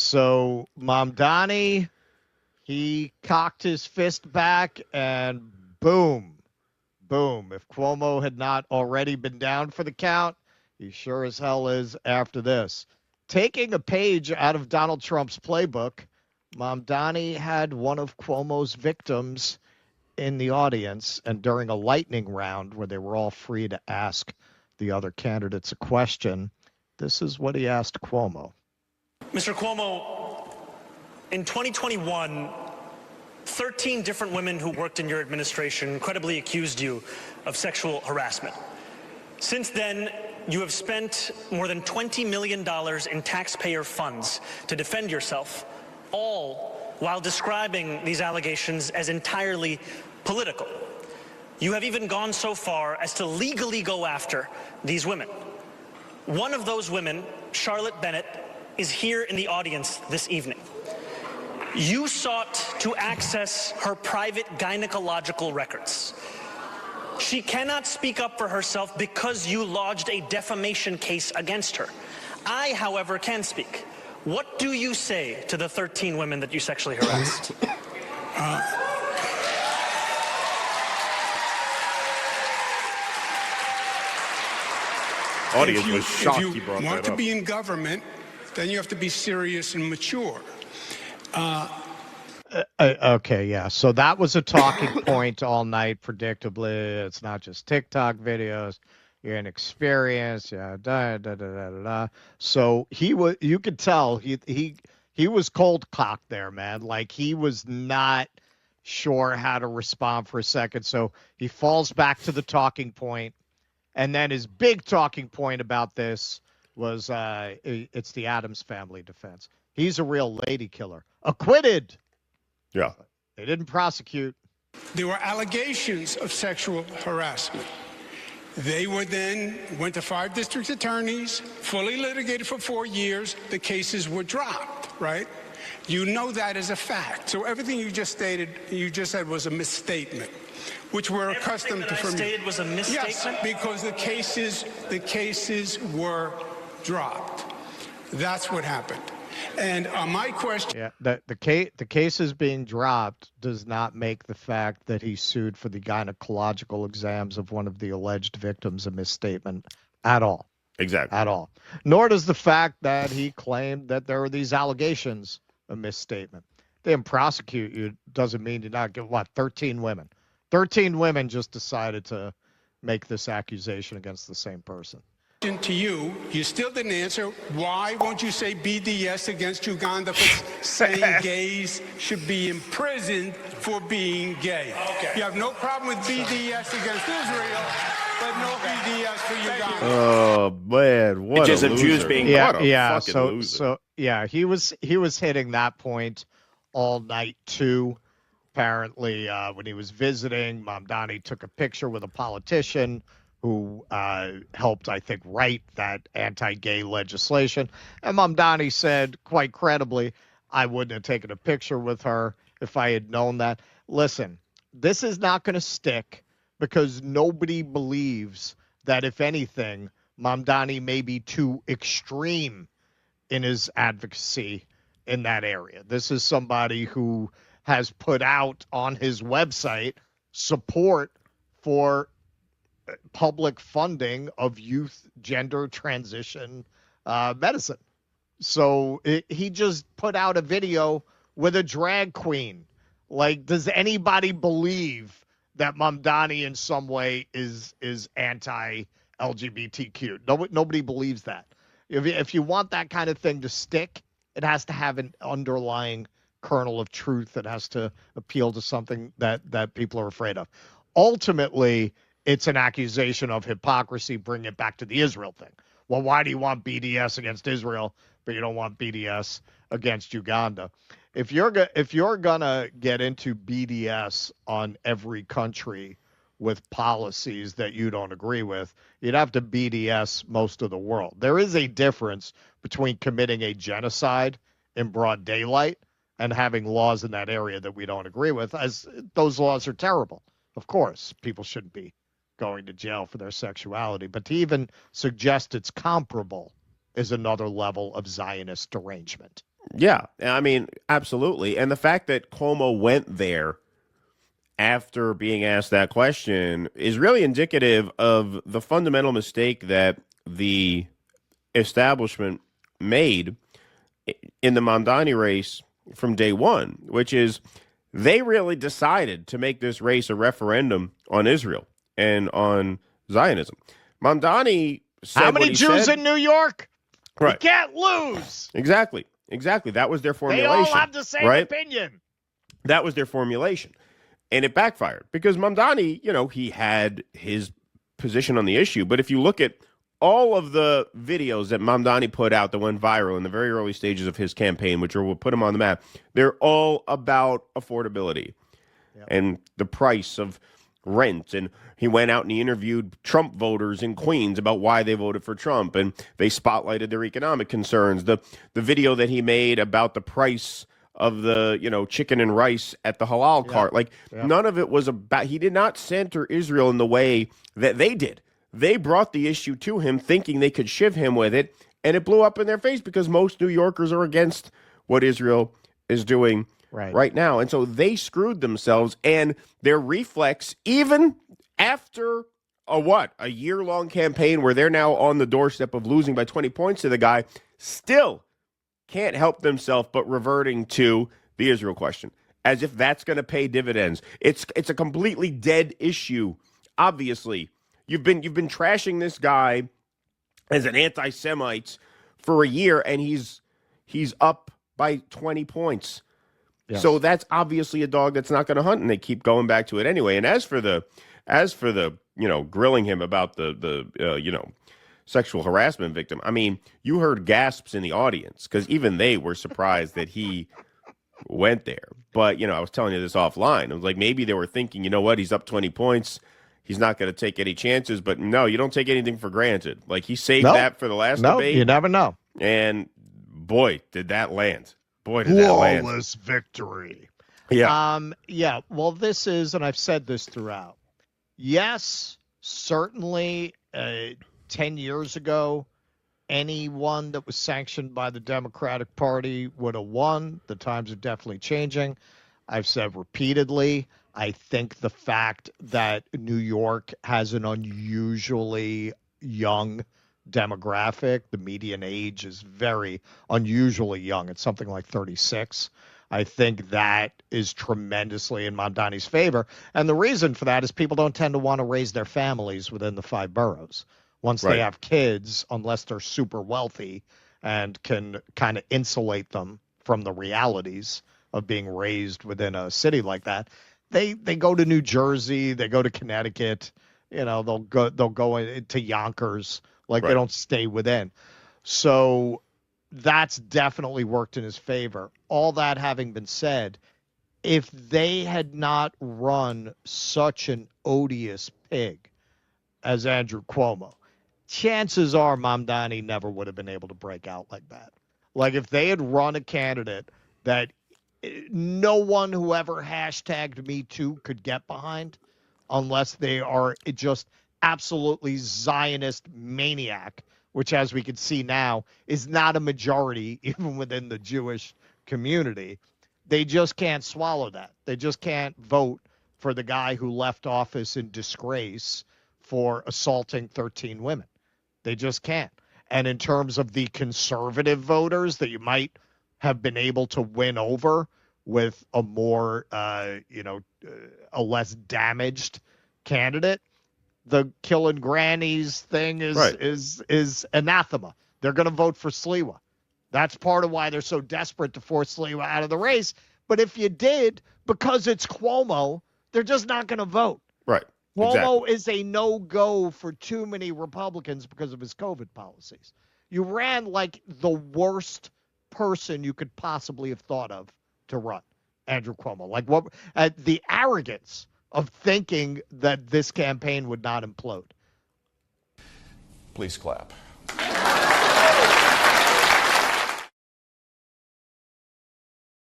So Mamdani, he cocked his fist back and boom, boom. If Cuomo had not already been down for the count, he sure as hell is after this. Taking a page out of Donald Trump's playbook, Mamdani had one of Cuomo's victims in the audience, and during a lightning round where they were all free to ask the other candidates a question, this is what he asked Cuomo. Mr. Cuomo, in 2021, 13 different women who worked in your administration credibly accused you of sexual harassment. Since then, you have spent more than $20 million in taxpayer funds to defend yourself, all while describing these allegations as entirely political. You have even gone so far as to legally go after these women. One of those women, Charlotte Bennett, is here in the audience this evening. You sought to access her private gynecological records. She cannot speak up for herself because you lodged a defamation case against her. I, however, can speak. What do you say to the 13 women that you sexually harassed? Audience was shocked he brought that up. If you want to be in government, then you have to be serious and mature. Okay, yeah. So that was a talking point all night, predictably. It's not just TikTok videos. You're inexperienced. Yeah, da. So you could tell he was cold cocked there, man. Like he was not sure how to respond for a second. So he falls back to the talking point. And then his big talking point about this was it's the Addams family defense. He's a real lady killer. Acquitted. Yeah. They didn't prosecute. There were allegations of sexual harassment. They were then went to 5 district attorneys, fully litigated for 4 years. The cases were dropped, right? You know that as a fact. So everything you just said was a misstatement, which we're accustomed to from you. Stated was a misstatement? Yes, because the cases were dropped. That's what happened. And my question... Yeah, the cases being dropped does not make the fact that he sued for the gynecological exams of one of the alleged victims a misstatement at all. Exactly. At all. Nor does the fact that he claimed that there were these allegations a misstatement. They didn't prosecute you doesn't mean you not get, 13 women. 13 women just decided to make this accusation against the same person. To you still didn't answer. Why won't you say BDS against Uganda for saying gays should be imprisoned for being gay? Okay. You have no problem with BDS against Israel, but no BDS for Uganda. Oh man, what just a of Jews loser. being He was hitting that point all night too. Apparently, when he was visiting, Mamdani took a picture with a politician who helped, I think, write that anti-gay legislation. And Mamdani said, quite credibly, I wouldn't have taken a picture with her if I had known that. Listen, this is not going to stick because nobody believes that, if anything, Mamdani may be too extreme in his advocacy in that area. This is somebody who has put out on his website support for public funding of youth gender transition medicine. So he just put out a video with a drag queen. Like, does anybody believe that Mamdani in some way is anti-LGBTQ? Nobody believes that. If you want that kind of thing to stick, it has to have an underlying kernel of truth. It has to appeal to something that people are afraid of. Ultimately, it's an accusation of hypocrisy. Bring it back to the Israel thing. Well, why do you want BDS against Israel, but you don't want BDS against Uganda? If you're gonna get into BDS on every country with policies that you don't agree with, you'd have to BDS most of the world. There is a difference between committing a genocide in broad daylight and having laws in that area that we don't agree with, as those laws are terrible. Of course, people shouldn't be going to jail for their sexuality, but to even suggest it's comparable is another level of Zionist derangement. Yeah, I mean, absolutely. And the fact that Cuomo went there after being asked that question is really indicative of the fundamental mistake that the establishment made in the Mamdani race from day one, which is they really decided to make this race a referendum on Israel and on Zionism. Mamdani How said what many he Jews said. in New York? You Right. can't lose. Exactly. Exactly. That was their They all formulation. have the same right? opinion. That was their formulation. And it backfired because Mamdani, he had his position on the issue. But if you look at all of the videos that Mamdani put out that went viral in the very early stages of his campaign, which will put him on the map, they're all about affordability and the price of rent. And he went out and he interviewed Trump voters in Queens about why they voted for Trump. And they spotlighted their economic concerns. The video that he made about the price of the chicken and rice at the halal cart, none of it was about, he did not center Israel in the way that they did. They brought the issue to him thinking they could shiv him with it, and it blew up in their face because most New Yorkers are against what Israel is doing right now. And so they screwed themselves, and their reflex, even after a year-long campaign where they're now on the doorstep of losing by 20 points to the guy, still can't help themselves but reverting to the Israel question, as if that's going to pay dividends. It's a completely dead issue. Obviously, you've been trashing this guy as an anti-Semite for a year, and he's up by 20 points. Yes. So that's obviously a dog that's not going to hunt, and they keep going back to it anyway. And as for the grilling him about the sexual harassment victim, I mean, you heard gasps in the audience because even they were surprised that he went there. But, I was telling you this offline. I was like, maybe they were thinking, you know what, he's up 20 points. He's not going to take any chances. But no, you don't take anything for granted. Like, he saved that for the last debate. You never know. And boy, did that land. Boy, did that land. Flawless victory. Yeah. Well, this is, and I've said this throughout. Yes, certainly 10 years ago, anyone that was sanctioned by the Democratic Party would have won. The times are definitely changing. I've said repeatedly, I think the fact that New York has an unusually young demographic, the median age is very unusually young. It's something like 36. I think that is tremendously in Mamdani's favor. And the reason for that is people don't tend to want to raise their families within the 5 boroughs. Once they have kids, unless they're super wealthy and can kind of insulate them from the realities of being raised within a city like that, they go to New Jersey, they go to Connecticut, they'll go into Yonkers, they don't stay within. So that's definitely worked in his favor. All that having been said, if they had not run such an odious pig as Andrew Cuomo, chances are Mamdani never would have been able to break out like that. Like, if they had run a candidate that no one who ever hashtagged Me Too could get behind, unless they are just absolutely Zionist maniac, which, as we can see now, is not a majority even within the Jewish community. They just can't swallow that. They just can't vote for the guy who left office in disgrace for assaulting 13 women. They just can't. And in terms of the conservative voters that you might have been able to win over with a more, a less damaged candidate, the killing grannies thing is anathema. They're going to vote for Sliwa. That's part of why they're so desperate to force Sliwa out of the race. But if you did, because it's Cuomo, they're just not going to vote. Right. Cuomo is a no-go for too many Republicans because of his COVID policies. You ran like the worst person you could possibly have thought of to run, Andrew Cuomo. Like, what the arrogance of thinking that this campaign would not implode. Please clap.